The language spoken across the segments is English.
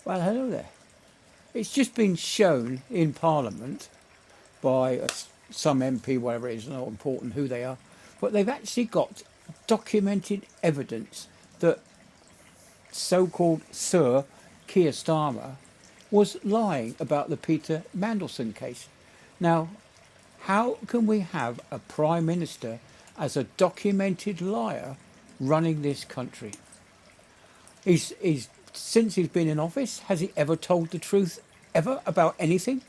Well, hello there. It's just been shown in Parliament by some MP, whatever it is, not important who they are, but they've actually got documented evidence that so-called Sir Keir Starmer was lying about the Peter Mandelson case. Now, how can we have a Prime Minister as a documented liar running this country? He's since he's been in office, has he ever told the truth ever about anything?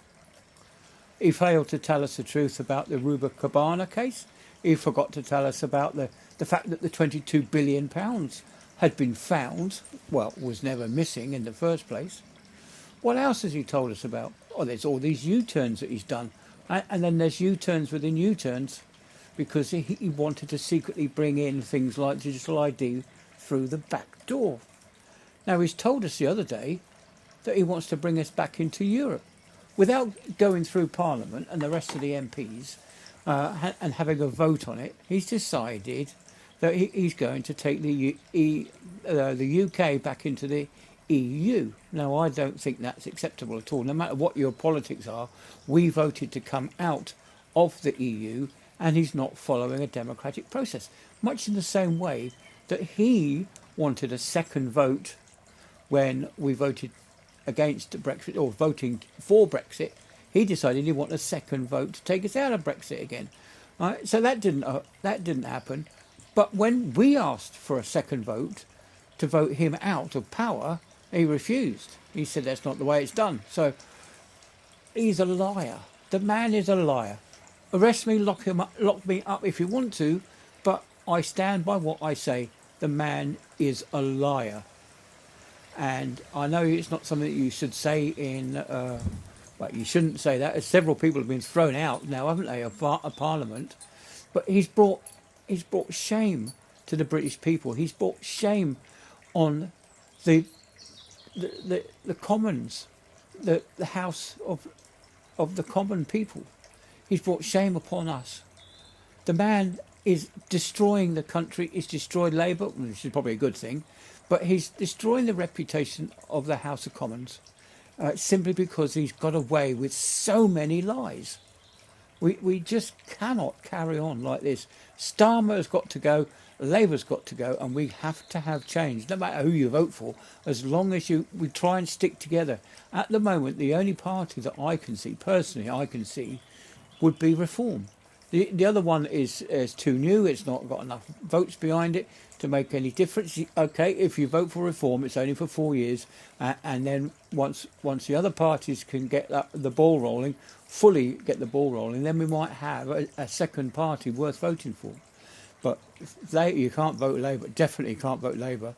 He failed to tell us the truth about the Ruba Cabana case. He forgot to tell us about the fact that the £22 billion had been found, well, was never missing in the first place. What else has he told us about? Oh, there's all these U-turns that he's done. And then there's U-turns within U-turns because he wanted to secretly bring in things like digital ID through the back door. Now, he's told us the other day that he wants to bring us back into Europe without going through Parliament and the rest of the MPs and having a vote on it. He's decided that he's going to take the UK back into the EU. Now, I don't think that's acceptable at all. No matter what your politics are, we voted to come out of the EU, and he's not following a democratic process. Much in the same way that he wanted a second vote when we voted against Brexit or voting for Brexit. He decided he wanted a second vote to take us out of Brexit again. Right? So that didn't happen. But when we asked for a second vote to vote him out of power, he refused. He said that's not the way it's done. So he's a liar. The man is a liar. Arrest me, lock me up if you want to, but I stand by what I say. The man is a liar. And I know it's not something that you should say in, well, you shouldn't say that, as several people have been thrown out now, haven't they, of Parliament. But he's brought shame to the British people. He's brought shame on the Commons, the House of the common people. He's brought shame upon us. The man is destroying the country. He's destroyed Labour, which is probably a good thing, but he's destroying the reputation of the House of Commons simply because he's got away with so many lies. We just cannot carry on like this. Starmer's got to go, Labour's got to go, and we have to have change, no matter who you vote for, as long as we try and stick together. At the moment, the only party that I can see, personally I can see, would be Reform. The other one is too new. It's not got enough votes behind it to make any difference. Okay, if you vote for Reform, it's only for 4 years, and then once the other parties can get the ball rolling, fully get the ball rolling, then we might have a second party worth voting for. But you can't vote Labour. Definitely can't vote Labour.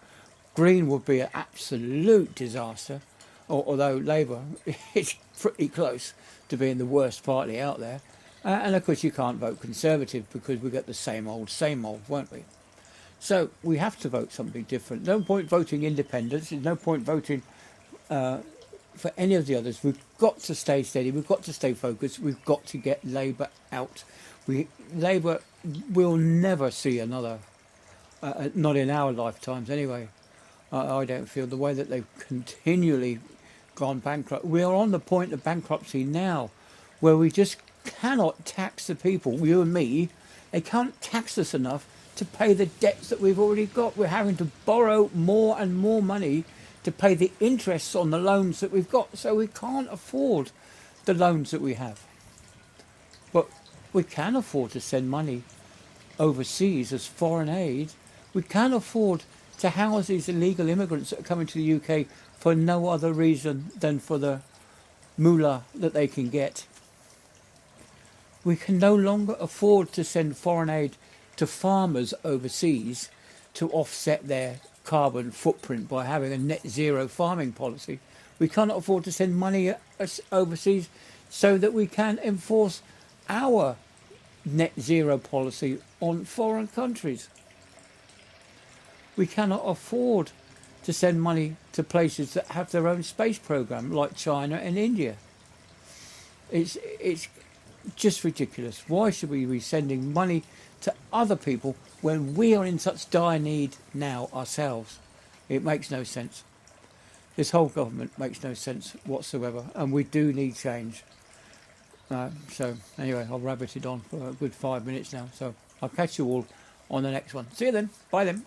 Green would be an absolute disaster, although Labour is pretty close to being the worst party out there. And of course you can't vote Conservative because we get the same old, won't we? So we have to vote something different. No point voting independence. There's no point voting for any of the others. We've got to stay steady. We've got to stay focused. We've got to get Labour out. Labour will never see another, not in our lifetimes anyway. I don't feel the way that they've continually gone bankrupt. We are on the point of bankruptcy now, where we just cannot tax the people, you and me. They can't tax us enough to pay the debts that we've already got. We're having to borrow more and more money to pay the interests on the loans that we've got, so we can't afford the loans that we have. But we can afford to send money overseas as foreign aid. We can afford to house these illegal immigrants that are coming to the UK for no other reason than for the moolah that they can get. We can no longer afford to send foreign aid to farmers overseas to offset their carbon footprint by having a net zero farming policy. We cannot afford to send money overseas so that we can enforce our net zero policy on foreign countries. We cannot afford to send money to places that have their own space program, like China and India. It's just ridiculous. Why should we be sending money to other people when we are in such dire need now ourselves? It makes no sense. This whole government makes no sense whatsoever, and we do need change. So anyway, I've rabbited on for a good 5 minutes now. So I'll catch you all on the next one. See you then. Bye then.